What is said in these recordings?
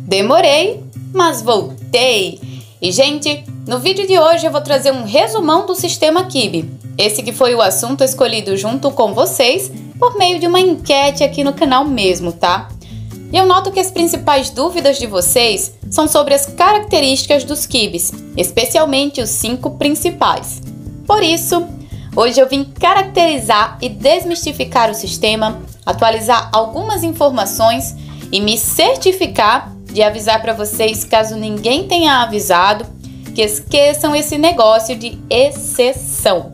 Demorei, mas voltei! E, gente, no vídeo de hoje eu vou trazer um resumão do sistema Quibi. Esse que foi o assunto escolhido junto com vocês por meio de uma enquete aqui no canal mesmo, tá? E eu noto que as principais dúvidas de vocês são sobre as características dos Quibis, especialmente os 5 principais. Por isso, hoje eu vim caracterizar e desmistificar o sistema, atualizar algumas informações e me certificar de avisar para vocês, caso ninguém tenha avisado, que esqueçam esse negócio de exceção.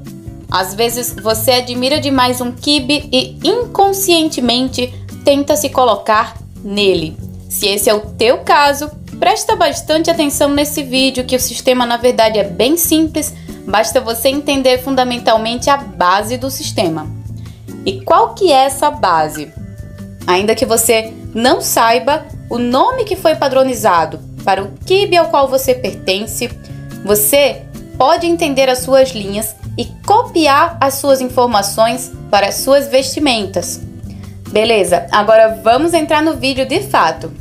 Às vezes você admira demais um Quibi e inconscientemente tenta se colocar nele. Se esse é o teu caso, presta bastante atenção nesse vídeo, que o sistema na verdade é bem simples, basta você entender fundamentalmente a base do sistema. E qual que é essa base? Ainda que você não saiba o nome que foi padronizado para o Quibi ao qual você pertence, você pode entender as suas linhas e copiar as suas informações para as suas vestimentas. Beleza, agora vamos entrar no vídeo de fato.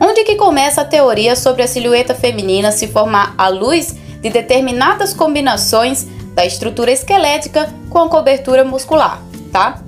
Onde que começa a teoria sobre a silhueta feminina se formar à luz de determinadas combinações da estrutura esquelética com a cobertura muscular, tá?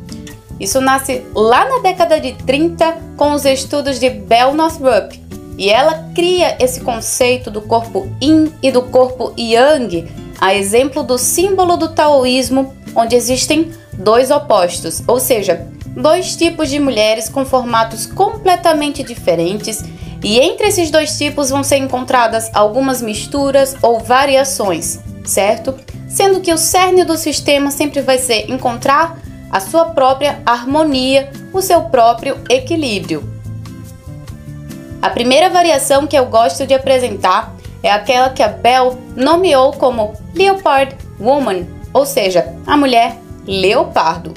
Isso nasce lá na década de 30 com os estudos de Bell Northrup, e ela cria esse conceito do corpo Yin e do corpo Yang, a exemplo do símbolo do taoísmo, onde existem dois opostos, ou seja, dois tipos de mulheres com formatos completamente diferentes, e entre esses dois tipos vão ser encontradas algumas misturas ou variações, certo? Sendo que o cerne do sistema sempre vai ser encontrar a sua própria harmonia, o seu próprio equilíbrio. A primeira variação que eu gosto de apresentar é aquela que a Bell nomeou como Leopard Woman, ou seja, a mulher leopardo.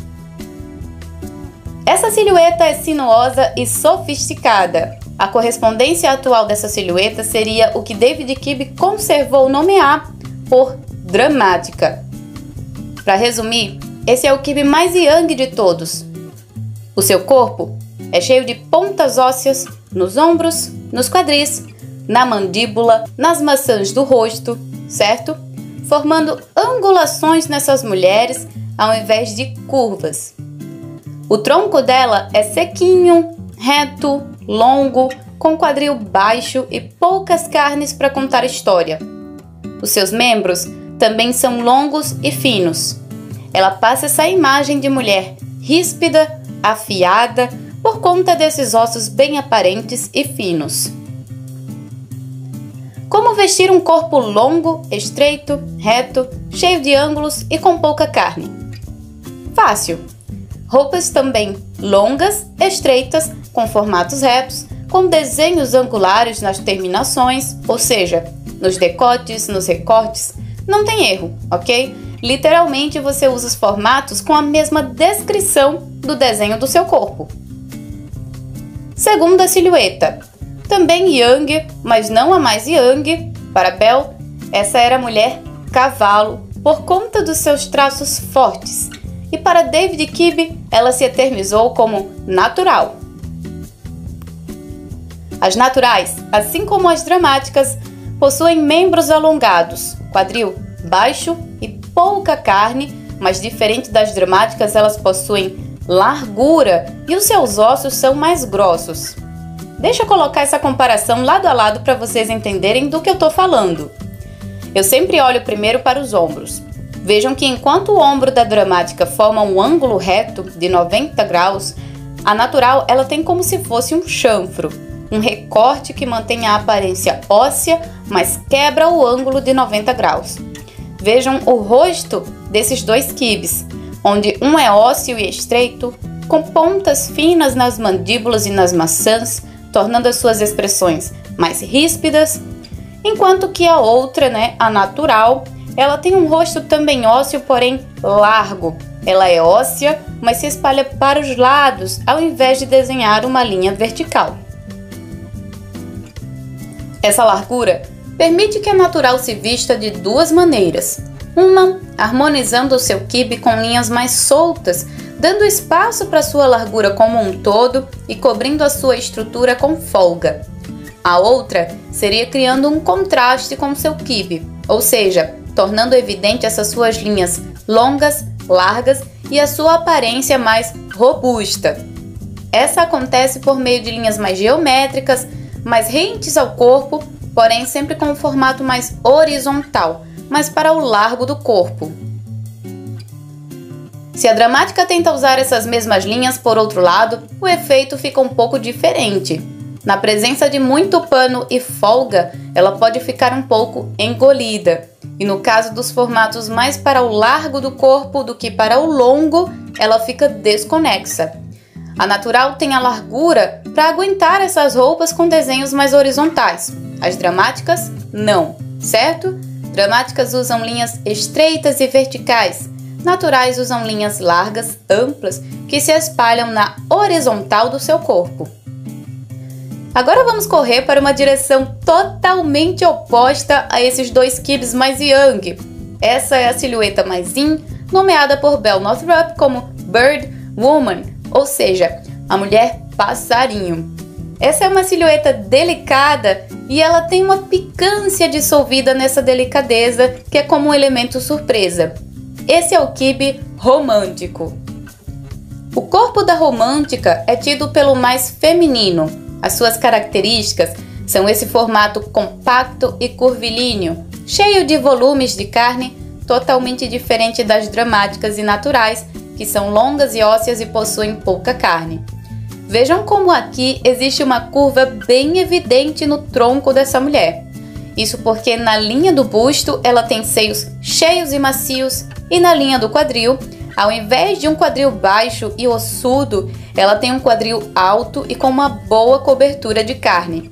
Essa silhueta é sinuosa e sofisticada. A correspondência atual dessa silhueta seria o que David Quibi conservou nomear por dramática. Para resumir, esse é o Quibi mais Yang de todos. O seu corpo é cheio de pontas ósseas nos ombros, nos quadris, na mandíbula, nas maçãs do rosto, certo? Formando angulações nessas mulheres ao invés de curvas. O tronco dela é sequinho, reto, longo, com quadril baixo e poucas carnes para contar história. Os seus membros também são longos e finos. Ela passa essa imagem de mulher ríspida, afiada, por conta desses ossos bem aparentes e finos. Como vestir um corpo longo, estreito, reto, cheio de ângulos e com pouca carne? Fácil! Roupas também longas, estreitas, com formatos retos, com desenhos angulares nas terminações, ou seja, nos decotes, nos recortes. Não tem erro, ok? Literalmente você usa os formatos com a mesma descrição do desenho do seu corpo. Segunda silhueta, também Yang, mas não a mais Yang. Para Bell, essa era a mulher cavalo por conta dos seus traços fortes. E para David Quibi, ela se eternizou como natural. As naturais, assim como as dramáticas, possuem membros alongados, quadril baixo e pouca carne, mas diferente das dramáticas, elas possuem largura e os seus ossos são mais grossos. Deixa eu colocar essa comparação lado a lado para vocês entenderem do que eu estou falando. Eu sempre olho primeiro para os ombros. Vejam que enquanto o ombro da dramática forma um ângulo reto de 90 graus, a natural ela tem como se fosse um chanfro, um recorte que mantém a aparência óssea, mas quebra o ângulo de 90 graus. Vejam o rosto desses dois Quibis, onde um é ósseo e estreito, com pontas finas nas mandíbulas e nas maçãs, tornando as suas expressões mais ríspidas, enquanto que a outra, a natural, ela tem um rosto também ósseo, porém largo. Ela é óssea, mas se espalha para os lados, ao invés de desenhar uma linha vertical. Essa largura permite que a natural se vista de duas maneiras. Uma harmonizando o seu quibe com linhas mais soltas, dando espaço para sua largura como um todo e cobrindo a sua estrutura com folga. A outra seria criando um contraste com seu quibe, ou seja, tornando evidente essas suas linhas longas, largas e a sua aparência mais robusta. Essa acontece por meio de linhas mais geométricas, mais rentes ao corpo, porém sempre com um formato mais horizontal, mas para o largo do corpo. Se a dramática tenta usar essas mesmas linhas por outro lado, o efeito fica um pouco diferente. Na presença de muito pano e folga, ela pode ficar um pouco engolida. E no caso dos formatos mais para o largo do corpo do que para o longo, ela fica desconexa. A natural tem a largura para aguentar essas roupas com desenhos mais horizontais. As dramáticas, não, certo? Dramáticas usam linhas estreitas e verticais. Naturais usam linhas largas, amplas, que se espalham na horizontal do seu corpo. Agora vamos correr para uma direção totalmente oposta a esses dois quibes mais yang. Essa é a silhueta mais yin, nomeada por Belle Northrup como Bird Woman, ou seja, a mulher passarinho. Essa é uma silhueta delicada e ela tem uma picância dissolvida nessa delicadeza que é como um elemento surpresa. Esse é o quibe romântico. O corpo da romântica é tido pelo mais feminino. As suas características são esse formato compacto e curvilíneo, cheio de volumes de carne, totalmente diferente das dramáticas e naturais, que são longas e ósseas e possuem pouca carne. Vejam como aqui existe uma curva bem evidente no tronco dessa mulher. Isso porque na linha do busto ela tem seios cheios e macios e na linha do quadril, ao invés de um quadril baixo e ossudo, ela tem um quadril alto e com uma boa cobertura de carne.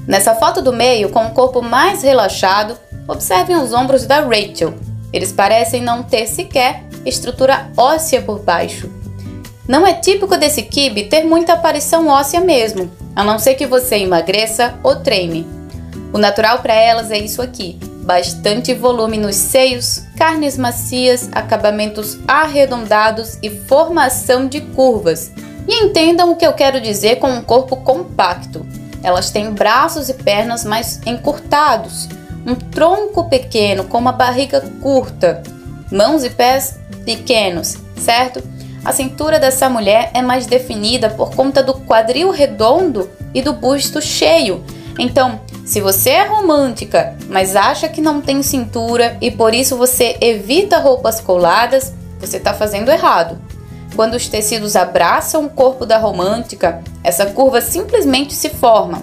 Nessa foto do meio, com o corpo mais relaxado, observem os ombros da Rachel. Eles parecem não ter sequer estrutura óssea por baixo. Não é típico desse quibe ter muita aparição óssea mesmo, a não ser que você emagreça ou treine. O natural para elas é isso aqui. Bastante volume nos seios, carnes macias, acabamentos arredondados e formação de curvas. E entendam o que eu quero dizer com um corpo compacto. Elas têm braços e pernas mais encurtados, um tronco pequeno com uma barriga curta, mãos e pés pequenos, certo? A cintura dessa mulher é mais definida por conta do quadril redondo e do busto cheio. Então, se você é romântica, mas acha que não tem cintura e por isso você evita roupas coladas, você está fazendo errado. Quando os tecidos abraçam o corpo da romântica, essa curva simplesmente se forma.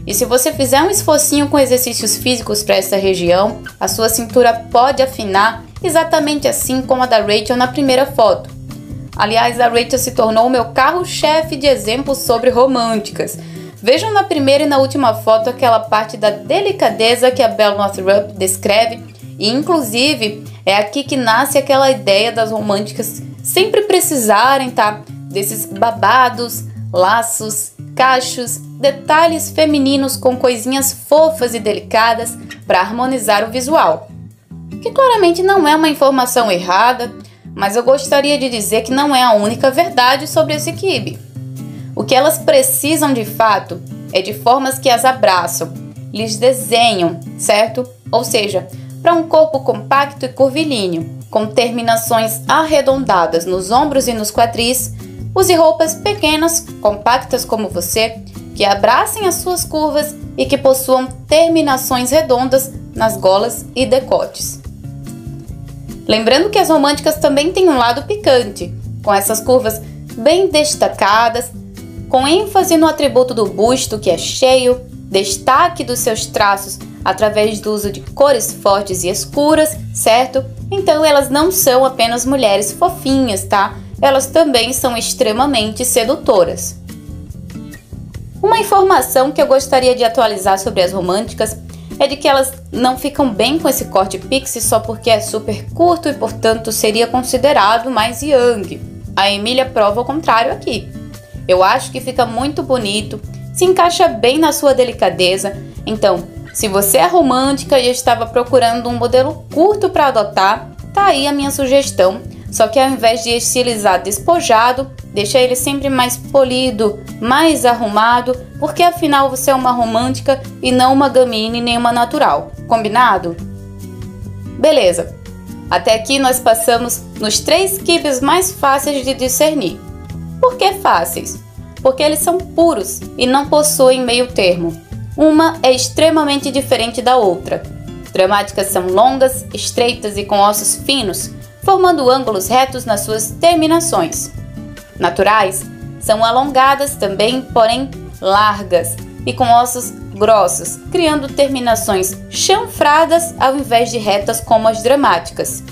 E se você fizer um esforcinho com exercícios físicos para essa região, a sua cintura pode afinar exatamente assim como a da Rachel na primeira foto. Aliás, a Rachel se tornou o meu carro-chefe de exemplos sobre românticas. Vejam na primeira e na última foto aquela parte da delicadeza que a Belle Northrup descreve e, inclusive, é aqui que nasce aquela ideia das românticas sempre precisarem, tá? Desses babados, laços, cachos, detalhes femininos com coisinhas fofas e delicadas para harmonizar o visual. Que claramente não é uma informação errada, mas eu gostaria de dizer que não é a única verdade sobre esse quibe. O que elas precisam de fato é de formas que as abraçam, lhes desenham, certo? Ou seja, para um corpo compacto e curvilíneo, com terminações arredondadas nos ombros e nos quadris, use roupas pequenas, compactas como você, que abracem as suas curvas e que possuam terminações redondas nas golas e decotes. Lembrando que as românticas também têm um lado picante, com essas curvas bem destacadas, com ênfase no atributo do busto, que é cheio, destaque dos seus traços através do uso de cores fortes e escuras, certo? Então elas não são apenas mulheres fofinhas, tá? Elas também são extremamente sedutoras. Uma informação que eu gostaria de atualizar sobre as românticas é de que elas não ficam bem com esse corte pixie só porque é super curto e, portanto, seria considerado mais yang. A Emília prova o contrário aqui. Eu acho que fica muito bonito, se encaixa bem na sua delicadeza, então, Se você é romântica e estava procurando um modelo curto para adotar, tá aí a minha sugestão. Só que ao invés de estilizar despojado, deixa ele sempre mais polido, mais arrumado, porque afinal você é uma romântica e não uma gamine nem uma natural. Combinado? Beleza. Até aqui nós passamos nos 3 quibes mais fáceis de discernir. Por que fáceis? Porque eles são puros e não possuem meio termo. Uma é extremamente diferente da outra. Dramáticas são longas, estreitas e com ossos finos, formando ângulos retos nas suas terminações. Naturais são alongadas também, porém largas e com ossos grossos, criando terminações chanfradas ao invés de retas como as dramáticas.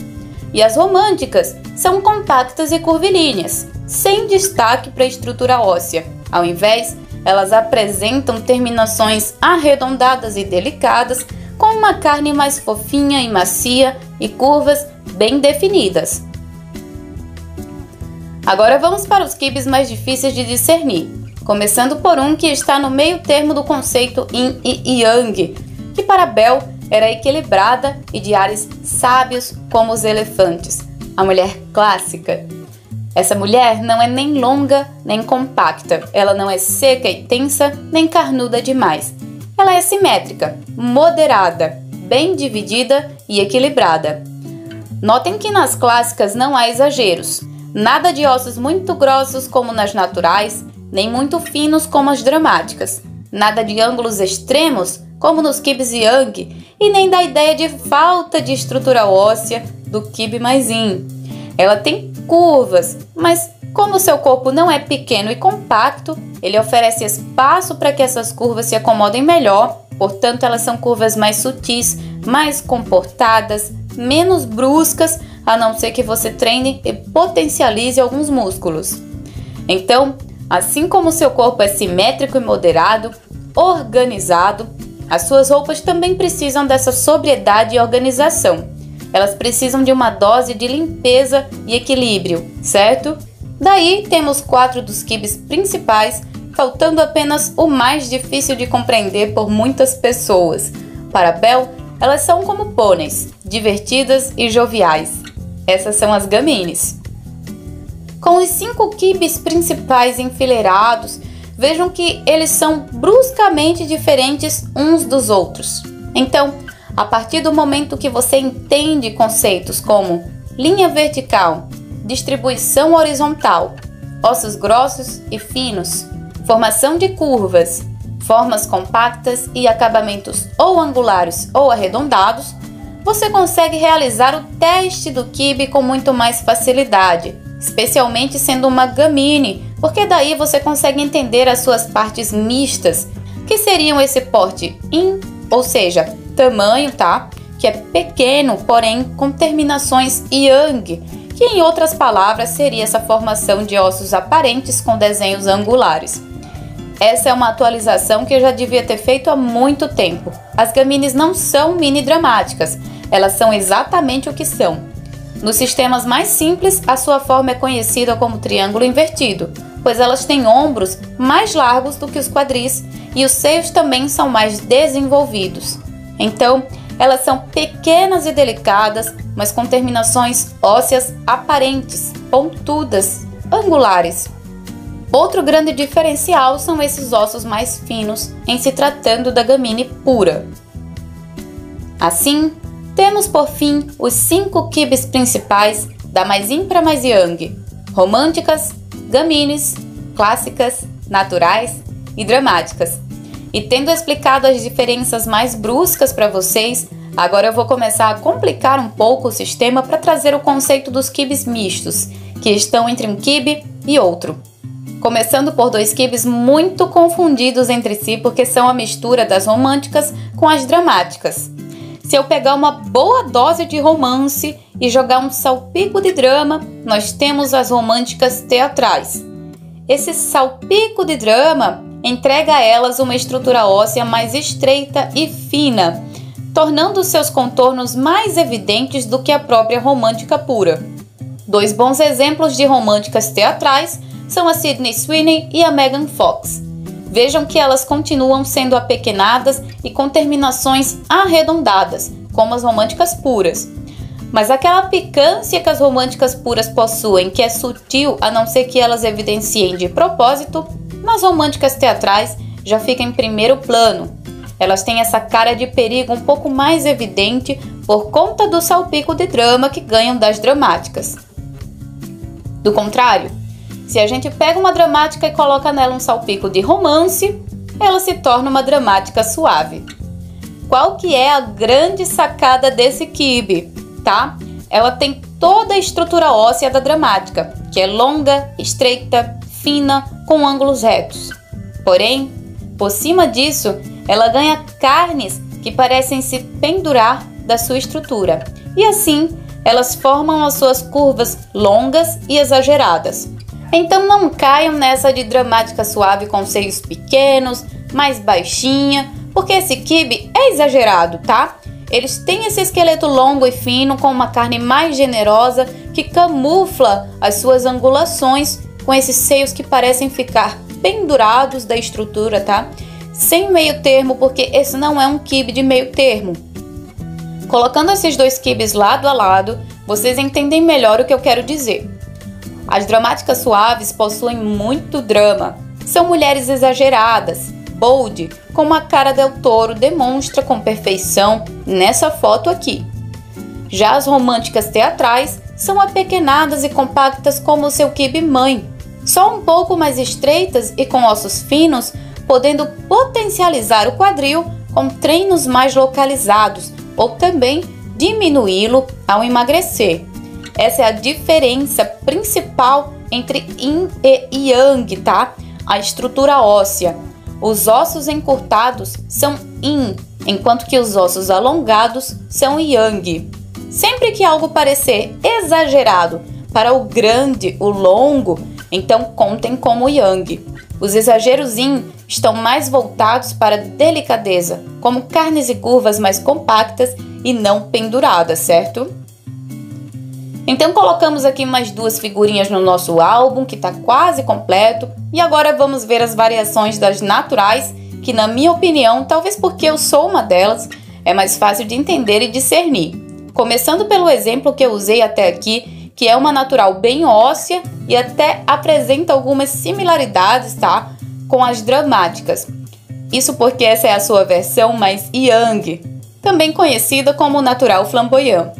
E as românticas são compactas e curvilíneas, sem destaque para a estrutura óssea. Ao invés, elas apresentam terminações arredondadas e delicadas, com uma carne mais fofinha e macia e curvas bem definidas. Agora vamos para os quibes mais difíceis de discernir, começando por um que está no meio termo do conceito Yin e Yang, que para Belle era equilibrada e de ares sábios como os elefantes, a mulher clássica. Essa mulher não é nem longa nem compacta, ela não é seca e tensa nem carnuda demais. Ela é simétrica, moderada, bem dividida e equilibrada. Notem que nas clássicas não há exageros, nada de ossos muito grossos como nas naturais, nem muito finos como as dramáticas, nada de ângulos extremos como nos quibes Yang e nem da ideia de falta de estrutura óssea do quibe mais Yin. Ela tem curvas, mas como seu corpo não é pequeno e compacto, ele oferece espaço para que essas curvas se acomodem melhor, portanto elas são curvas mais sutis, mais comportadas, menos bruscas, a não ser que você treine e potencialize alguns músculos. Então, assim como seu corpo é simétrico e moderado, organizado, as suas roupas também precisam dessa sobriedade e organização. Elas precisam de uma dose de limpeza e equilíbrio, certo? Daí temos 4 dos quibes principais, faltando apenas o mais difícil de compreender por muitas pessoas. Para Belle, elas são como pôneis, divertidas e joviais. Essas são as gamines. Com os 5 quibes principais enfileirados, vejam que eles são bruscamente diferentes uns dos outros. Então, a partir do momento que você entende conceitos como linha vertical, distribuição horizontal, ossos grossos e finos, formação de curvas, formas compactas e acabamentos ou angulares ou arredondados, você consegue realizar o teste do quibe com muito mais facilidade, especialmente sendo uma gamine, porque daí você consegue entender as suas partes mistas, que seriam esse porte Yin, ou seja, tamanho, tá? Que é pequeno, porém com terminações Yang, que em outras palavras seria essa formação de ossos aparentes com desenhos angulares. Essa é uma atualização que eu já devia ter feito há muito tempo. As gamines não são mini dramáticas, elas são exatamente o que são. Nos sistemas mais simples, a sua forma é conhecida como triângulo invertido, pois elas têm ombros mais largos do que os quadris e os seios também são mais desenvolvidos. Então, elas são pequenas e delicadas, mas com terminações ósseas aparentes, pontudas, angulares. Outro grande diferencial são esses ossos mais finos em se tratando da gamine pura. Assim, temos por fim os 5 quibes principais da mais Yin para mais Yang: românticas, gamines, clássicas, naturais e dramáticas. E tendo explicado as diferenças mais bruscas para vocês, agora eu vou começar a complicar um pouco o sistema para trazer o conceito dos quibes mistos, que estão entre um quibe e outro. Começando por 2 quibes muito confundidos entre si porque são a mistura das românticas com as dramáticas. Se eu pegar uma boa dose de romance e jogar um salpico de drama, nós temos as românticas teatrais. Esse salpico de drama entrega a elas uma estrutura óssea mais estreita e fina, tornando seus contornos mais evidentes do que a própria romântica pura. 2 bons exemplos de românticas teatrais são a Sydney Sweeney e a Megan Fox. Vejam que elas continuam sendo apequenadas e com terminações arredondadas, como as românticas puras. Mas aquela picância que as românticas puras possuem, que é sutil a não ser que elas evidenciem de propósito, nas românticas teatrais já fica em primeiro plano. Elas têm essa cara de perigo um pouco mais evidente por conta do salpico de drama que ganham das dramáticas. Do contrário, se a gente pega uma dramática e coloca nela um salpico de romance, ela se torna uma dramática suave. Qual que é a grande sacada desse quibe, tá? Ela tem toda a estrutura óssea da dramática, que é longa, estreita, fina, com ângulos retos. Porém, por cima disso, ela ganha carnes que parecem se pendurar da sua estrutura. E assim, elas formam as suas curvas longas e exageradas. Então não caiam nessa de dramática suave com seios pequenos, mais baixinha, porque esse quibe é exagerado, tá? Eles têm esse esqueleto longo e fino com uma carne mais generosa que camufla as suas angulações com esses seios que parecem ficar pendurados da estrutura, tá? Sem meio termo, porque esse não é um quibe de meio termo. Colocando esses dois quibes lado a lado, vocês entendem melhor o que eu quero dizer. As dramáticas suaves possuem muito drama. São mulheres exageradas, bold, como a cara del Toro demonstra com perfeição nessa foto aqui. Já as românticas teatrais são apequenadas e compactas como o seu quibe mãe, só um pouco mais estreitas e com ossos finos, podendo potencializar o quadril com treinos mais localizados ou também diminuí-lo ao emagrecer. Essa é a diferença principal entre Yin e Yang, tá? A estrutura óssea. Os ossos encurtados são Yin, enquanto que os ossos alongados são Yang. Sempre que algo parecer exagerado para o grande, o longo, então contem como Yang. Os exageros Yin estão mais voltados para delicadeza, como carnes e curvas mais compactas e não penduradas, certo? Então colocamos aqui mais duas figurinhas no nosso álbum, que está quase completo. E agora vamos ver as variações das naturais, que na minha opinião, talvez porque eu sou uma delas, é mais fácil de entender e discernir. Começando pelo exemplo que eu usei até aqui, que é uma natural bem óssea e até apresenta algumas similaridades, tá? Com as dramáticas. Isso porque essa é a sua versão mais Yang, também conhecida como natural flamboyant.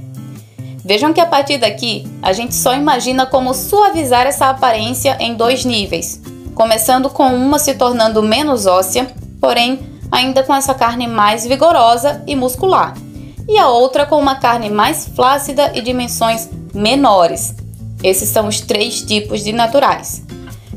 Vejam que a partir daqui, a gente só imagina como suavizar essa aparência em dois níveis, começando com uma se tornando menos óssea, porém ainda com essa carne mais vigorosa e muscular, e a outra com uma carne mais flácida e dimensões menores. Esses são os três tipos de naturais.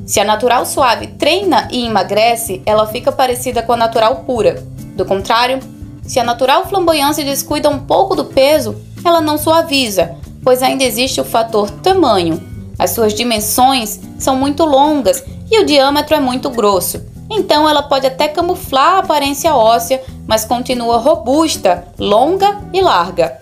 Se a natural suave treina e emagrece, ela fica parecida com a natural pura. Do contrário, se a natural flamboyant se descuida um pouco do peso, ela não suaviza, pois ainda existe o fator tamanho. As suas dimensões são muito longas e o diâmetro é muito grosso. Então ela pode até camuflar a aparência óssea, mas continua robusta, longa e larga.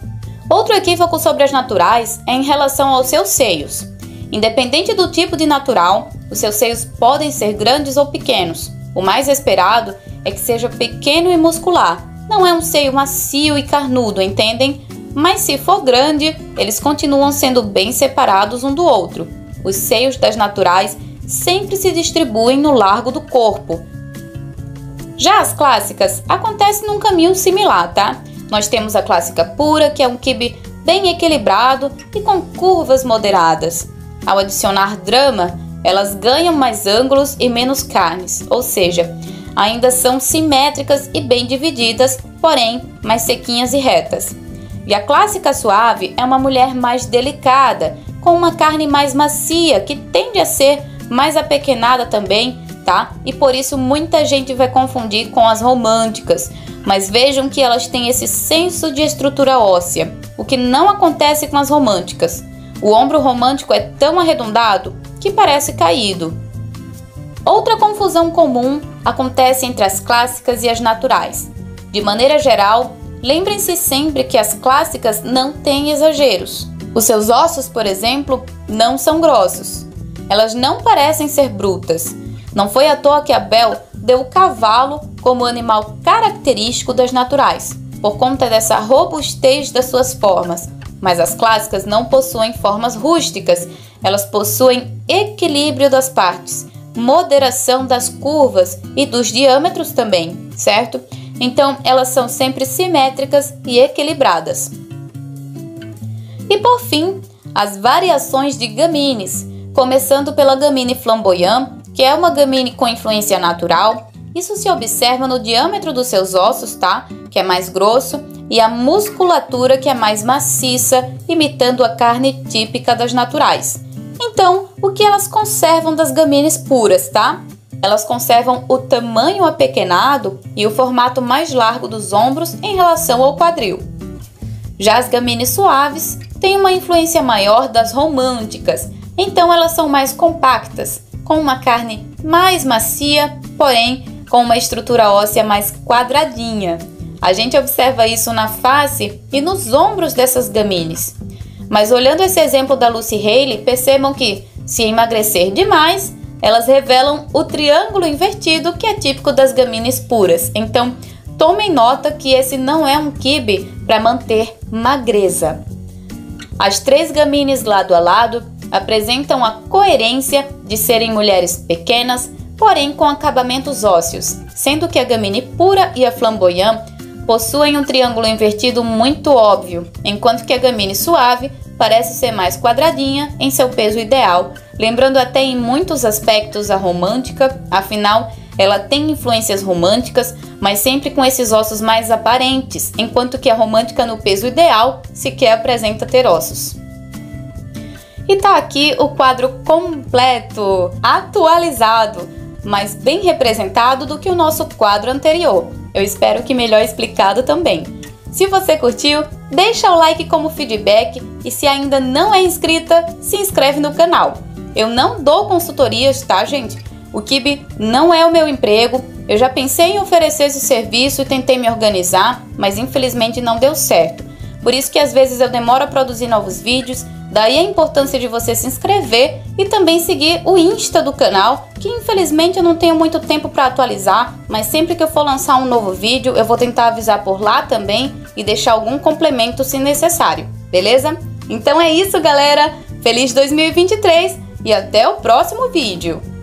Outro equívoco sobre as naturais é em relação aos seus seios. Independente do tipo de natural, os seus seios podem ser grandes ou pequenos. O mais esperado é que seja pequeno e muscular. Não é um seio macio e carnudo, entendem? Mas se for grande, eles continuam sendo bem separados um do outro. Os seios das naturais sempre se distribuem no largo do corpo. Já as clássicas acontecem num caminho similar, tá? Nós temos a clássica pura, que é um quibe bem equilibrado e com curvas moderadas. Ao adicionar drama, elas ganham mais ângulos e menos carnes, ou seja, ainda são simétricas e bem divididas, porém mais sequinhas e retas. E a clássica suave é uma mulher mais delicada, com uma carne mais macia, que tende a ser mais apequenada também, tá? E por isso muita gente vai confundir com as românticas. Mas vejam que elas têm esse senso de estrutura óssea, o que não acontece com as românticas. O ombro romântico é tão arredondado que parece caído. Outra confusão comum acontece entre as clássicas e as naturais. De maneira geral, lembrem-se sempre que as clássicas não têm exageros. Os seus ossos, por exemplo, não são grossos. Elas não parecem ser brutas. Não foi à toa que a Belle deu o cavalo como animal característico das naturais, por conta dessa robustez das suas formas. Mas as clássicas não possuem formas rústicas, elas possuem equilíbrio das partes, moderação das curvas e dos diâmetros também, certo? Então elas são sempre simétricas e equilibradas. E por fim, as variações de gamines, começando pela gamine flamboyant, que é uma gamine com influência natural. Isso se observa no diâmetro dos seus ossos, tá? Que é mais grosso, e a musculatura que é mais maciça, imitando a carne típica das naturais. Então, o que elas conservam das gamines puras, tá? Elas conservam o tamanho apequenado e o formato mais largo dos ombros em relação ao quadril. Já as gamines suaves têm uma influência maior das românticas, então elas são mais compactas, com uma carne mais macia, porém com uma estrutura óssea mais quadradinha. A gente observa isso na face e nos ombros dessas gamines. Mas olhando esse exemplo da Lucy Haley, percebam que, se emagrecer demais, elas revelam o triângulo invertido que é típico das gamines puras. Então, tomem nota que esse não é um quibe para manter magreza. As três gamines lado a lado apresentam a coerência de serem mulheres pequenas, porém com acabamentos ósseos, sendo que a gamine pura e a flamboyant possuem um triângulo invertido muito óbvio, enquanto que a gamine suave parece ser mais quadradinha em seu peso ideal, lembrando até em muitos aspectos a romântica, afinal ela tem influências românticas, mas sempre com esses ossos mais aparentes, enquanto que a romântica no peso ideal sequer apresenta ter ossos. E tá aqui o quadro completo, atualizado, mas bem representado do que o nosso quadro anterior. Eu espero que melhor explicado também. Se você curtiu, deixa o like como feedback e se ainda não é inscrita, se inscreve no canal. Eu não dou consultorias, tá, gente? O quibe não é o meu emprego. Eu já pensei em oferecer esse serviço e tentei me organizar, mas infelizmente não deu certo. Por isso que às vezes eu demoro a produzir novos vídeos, daí a importância de você se inscrever e também seguir o Insta do canal, que infelizmente eu não tenho muito tempo para atualizar, mas sempre que eu for lançar um novo vídeo eu vou tentar avisar por lá também e deixar algum complemento se necessário, beleza? Então é isso, galera! Feliz 2023 e até o próximo vídeo!